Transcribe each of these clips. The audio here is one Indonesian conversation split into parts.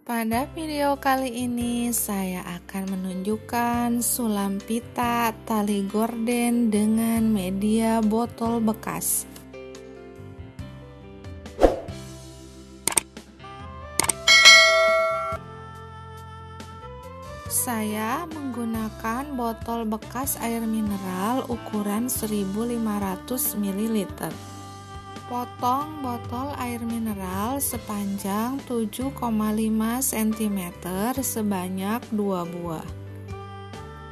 Pada video kali ini saya akan menunjukkan sulam pita tali gorden dengan media botol bekas. Saya menggunakan botol bekas air mineral ukuran 1500 ml. Potong botol air mineral sepanjang 7,5 cm sebanyak 2 buah.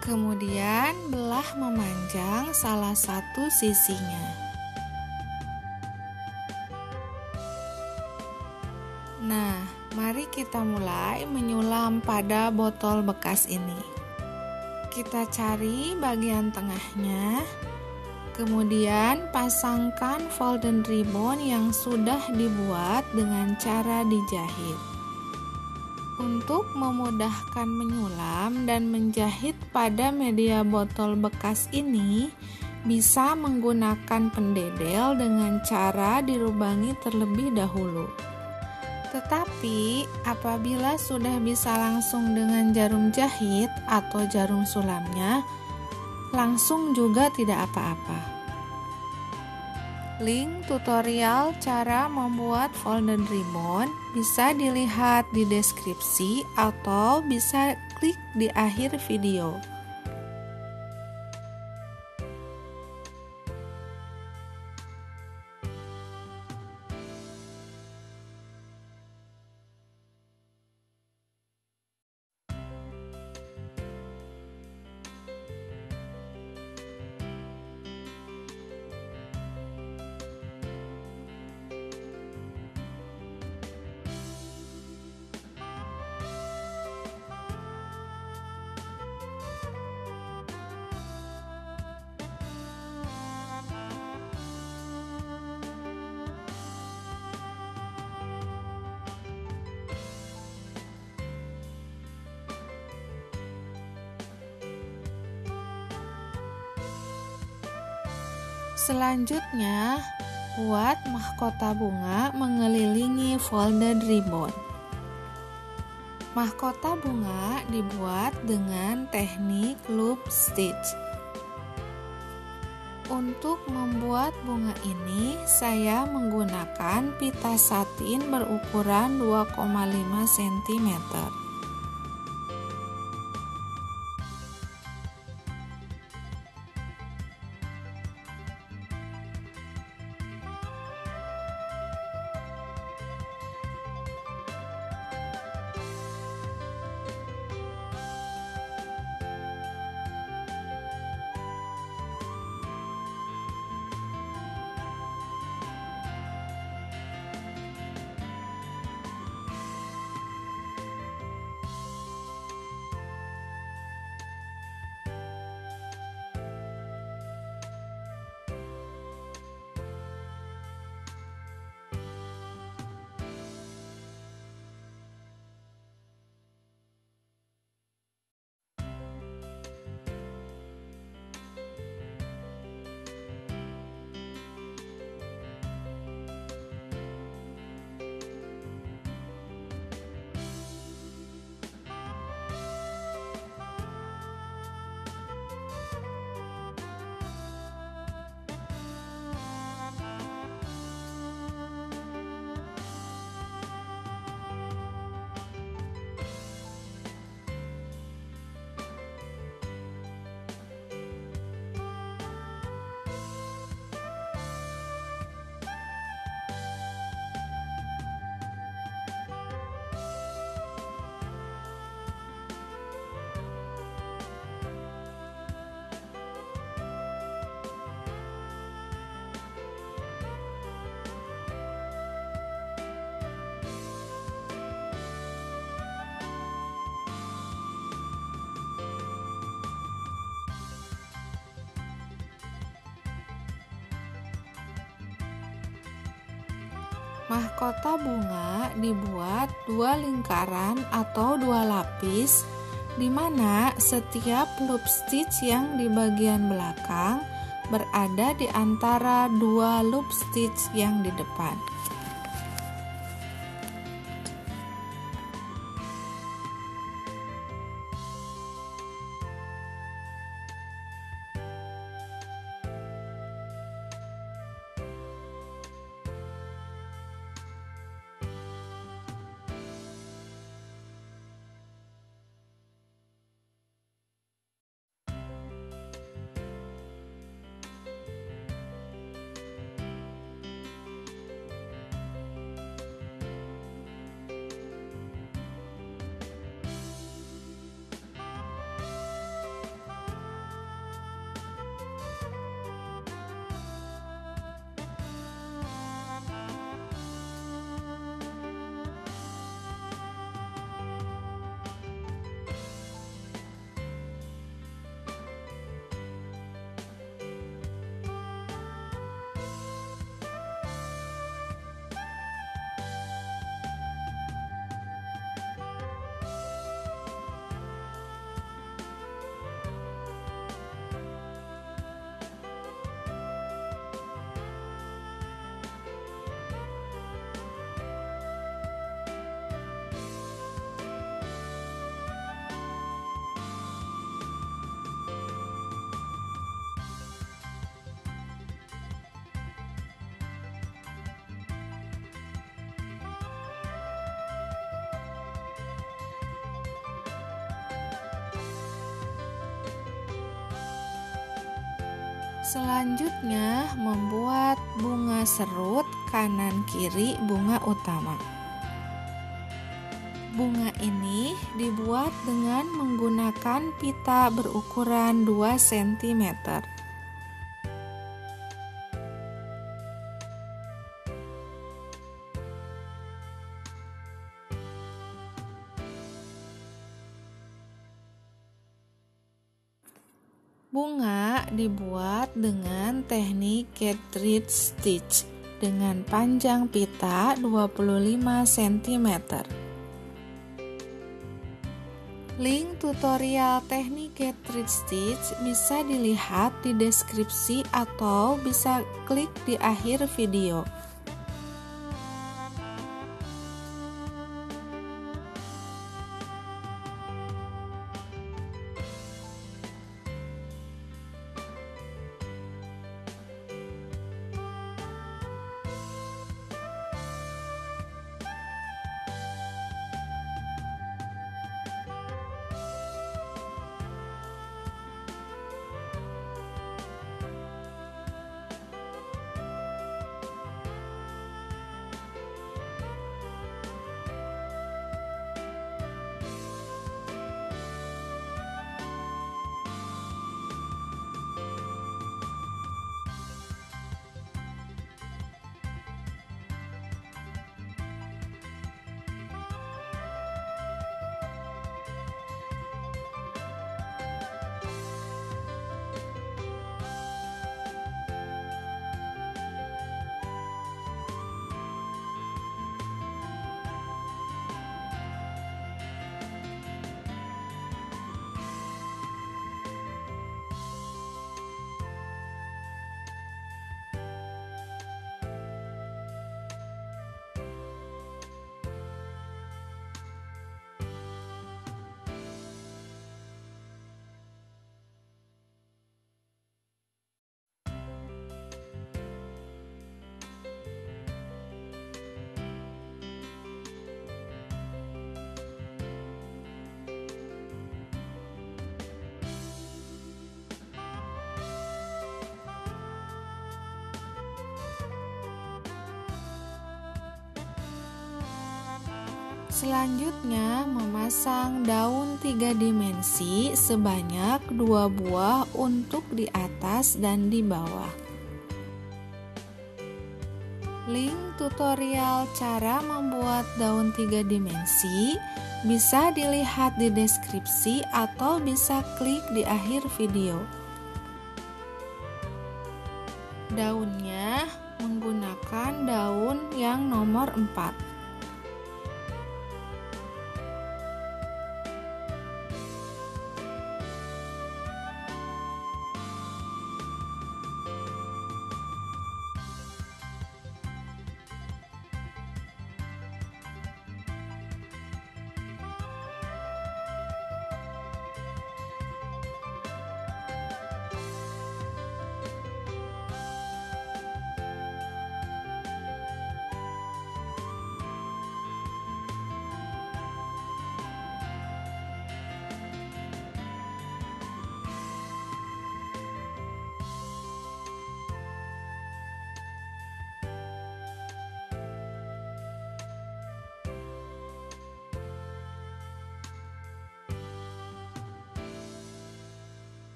Kemudian belah memanjang salah satu sisinya. Nah, mari kita mulai menyulam pada botol bekas ini. Kita cari bagian tengahnya. Kemudian pasangkan folding ribbon yang sudah dibuat dengan cara dijahit. Untuk memudahkan menyulam dan menjahit pada media botol bekas ini, bisa menggunakan pendedel dengan cara dilubangi terlebih dahulu. Tetapi apabila sudah bisa langsung dengan jarum jahit atau jarum sulamnya, langsung juga tidak apa-apa. Link tutorial cara membuat folded ribbon bisa dilihat di deskripsi atau bisa klik di akhir video. Selanjutnya, buat mahkota bunga mengelilingi folded ribbon. Mahkota bunga dibuat dengan teknik loop stitch. Untuk membuat bunga ini, saya menggunakan pita satin berukuran 2,5 cm. Mahkota bunga dibuat 2 lingkaran atau 2 lapis, di mana setiap loop stitch yang di bagian belakang berada di antara 2 loop stitch yang di depan. Selanjutnya, membuat bunga serut kanan kiri bunga utama. Bunga ini dibuat dengan menggunakan pita berukuran 2 cm. Bunga dibuat dengan teknik cartridge stitch dengan panjang pita 25 cm. Link tutorial teknik cartridge stitch bisa dilihat di deskripsi atau bisa klik di akhir video. Selanjutnya, memasang daun 3 dimensi sebanyak 2 buah untuk di atas dan di bawah. Link tutorial cara membuat daun 3 dimensi bisa dilihat di deskripsi atau bisa klik di akhir video. Daunnya menggunakan daun yang nomor 4.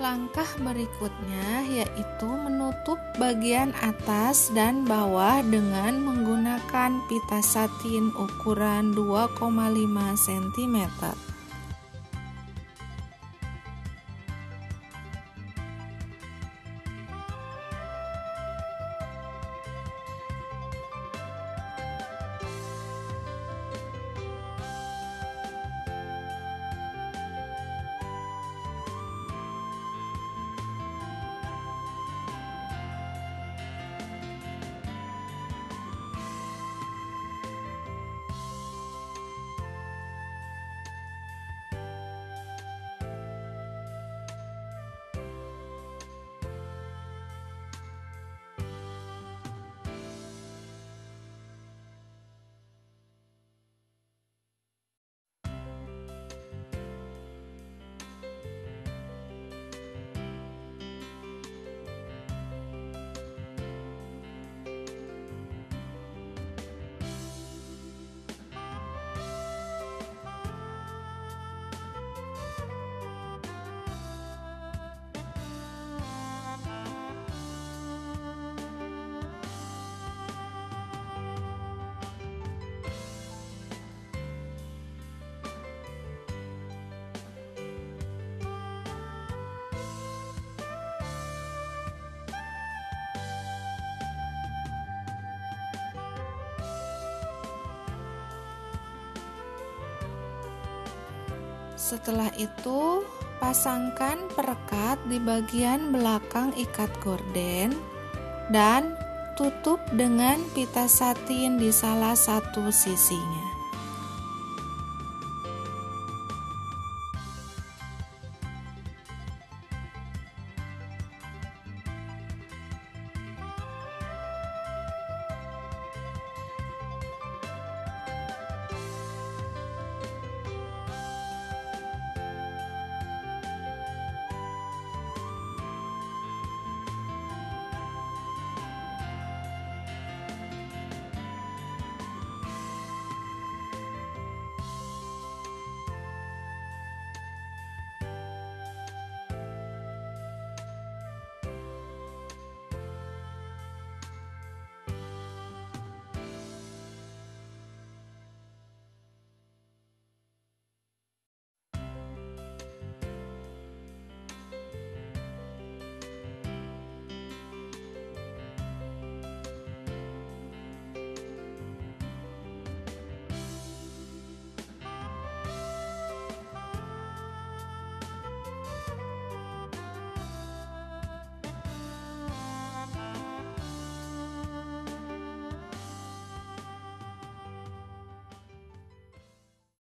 Langkah berikutnya yaitu menutup bagian atas dan bawah dengan menggunakan pita satin ukuran 2,5 cm. Setelah itu, pasangkan perekat di bagian belakang ikat gorden dan tutup dengan pita satin di salah satu sisinya.